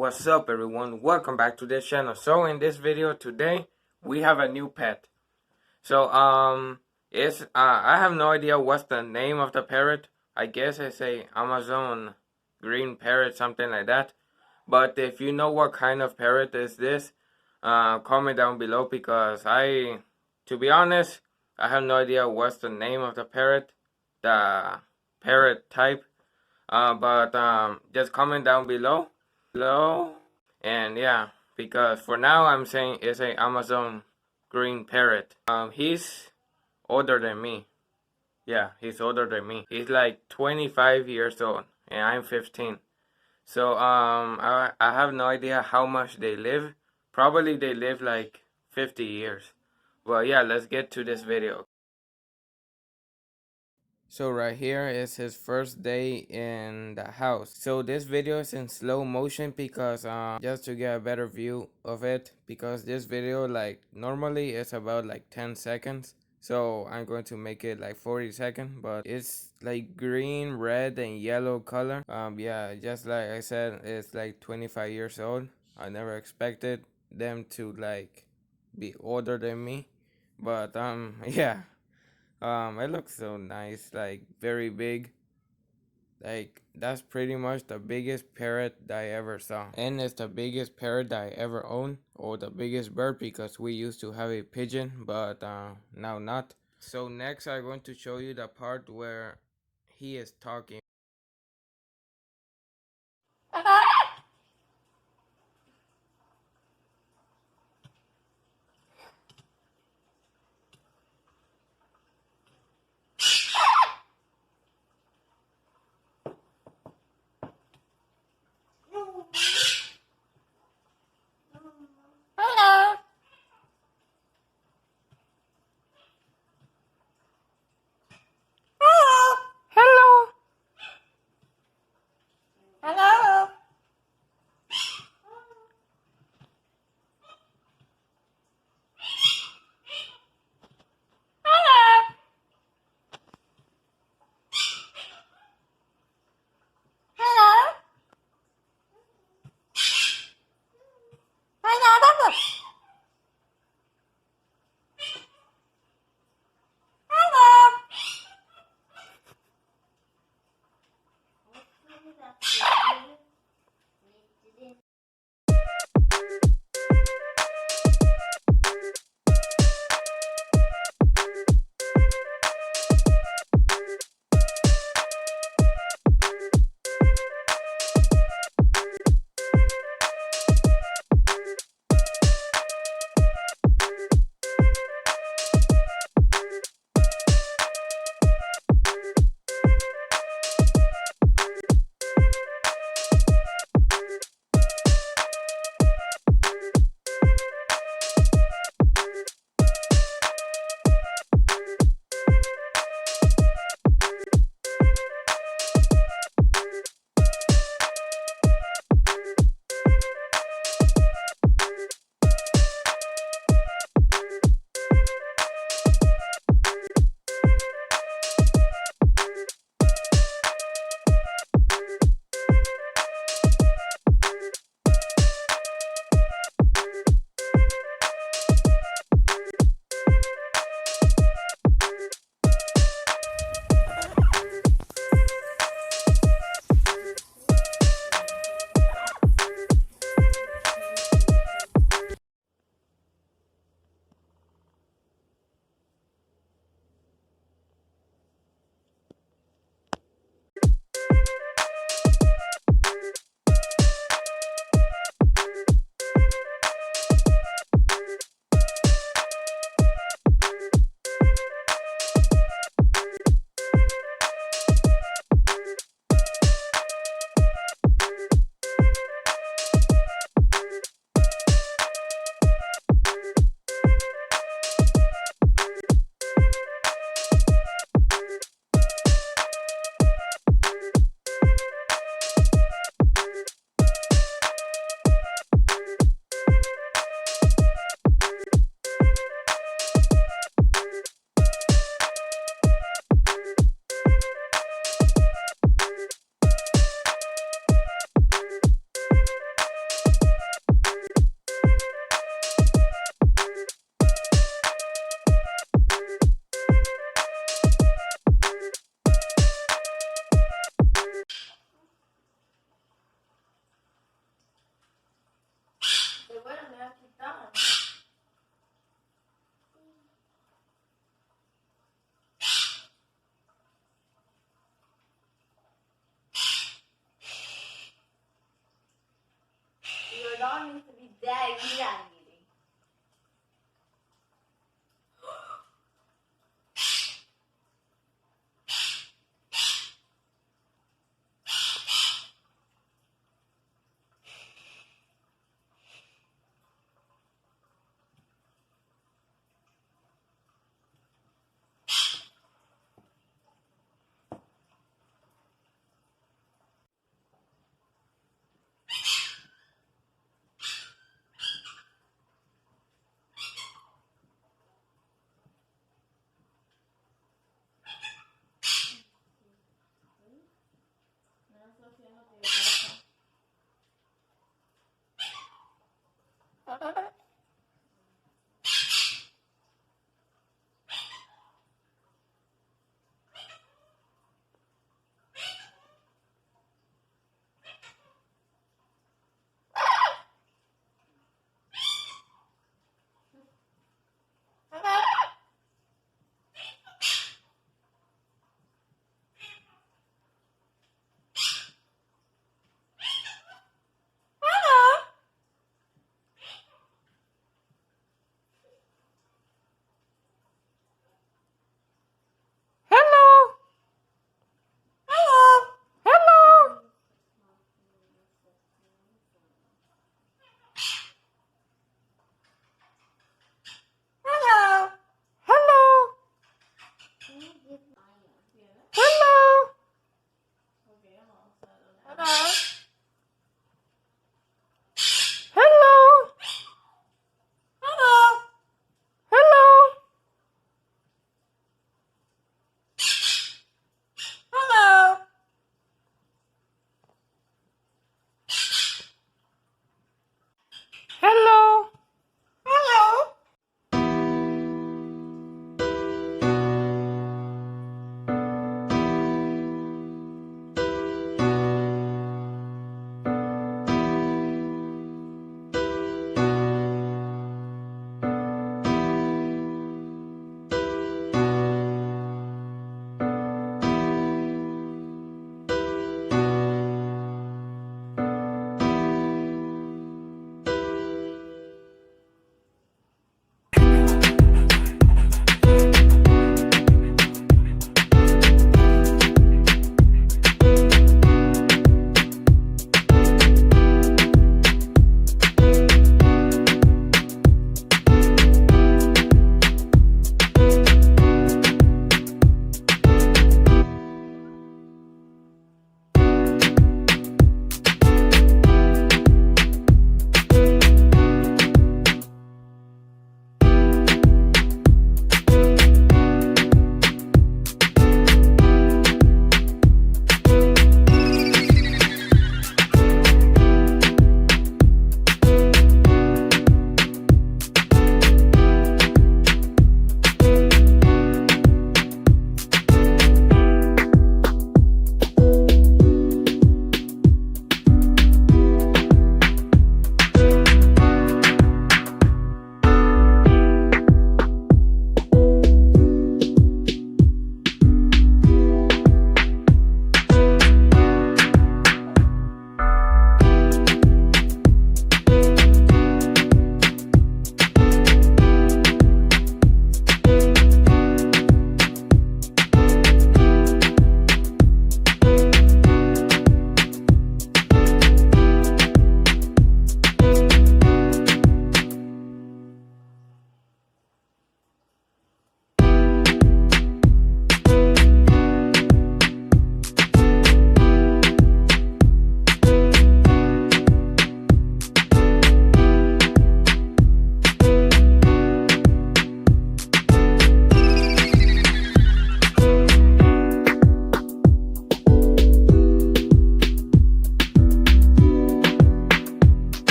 What's up everyone, welcome back to this channel. So in this video today we have a new pet. So I have no idea what's the name of the parrot. I guess it's a Amazon green parrot, something like that. But if you know what kind of parrot is this, comment down below, because to be honest, I have no idea what's the name of the parrot type. But just comment down below, and yeah, because for now I'm saying it's a Amazon green parrot. He's older than me. Yeah, he's older than me. He's like 25 years old, and I'm 15. So I have no idea how much they live. Probably they live like 50 years. Well, yeah, let's get to this video. So right here is his first day in the house. So this video is in slow motion because just to get a better view of it, because this video like normally it's about like 10 seconds. So I'm going to make it like 40 seconds, but it's like green, red and yellow color. Yeah, just like I said, it's like 25 years old. I never expected them to like be older than me, but yeah. It looks so nice, like very big. Like that's pretty much the biggest parrot that I ever saw. And it's the biggest parrot that I ever owned, or the biggest bird, because we used to have a pigeon, but now not. So next I'm going to show you the part where he is talking. Hello. Hello. Hello. Hello. Your dog needs to be dead.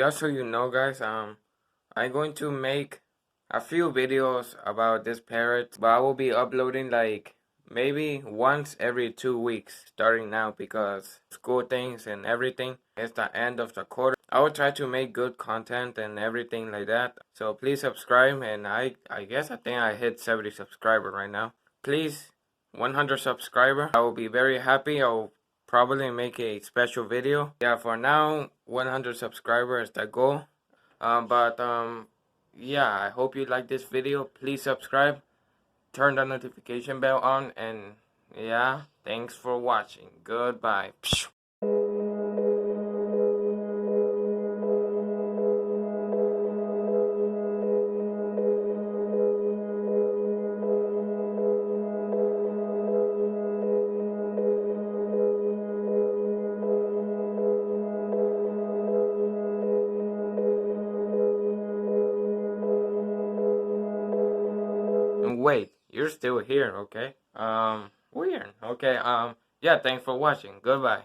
just so you know, guys, I'm going to make a few videos about this parrot, but I will be uploading like maybe once every 2 weeks starting now because school things and everything. It's the end of the quarter. I will try to make good content and everything like that. So please subscribe, and I guess I think I hit 70 subscribers right now. Please, 100 subscriber. I will be very happy. I'll probably make a special video. Yeah, for now, 100 subscribers is the goal. Yeah, I hope you like this video. Please subscribe, turn the notification bell on, and yeah, thanks for watching. Goodbye. Wait, you're still here, okay? Weird. Okay, yeah, thanks for watching. Goodbye.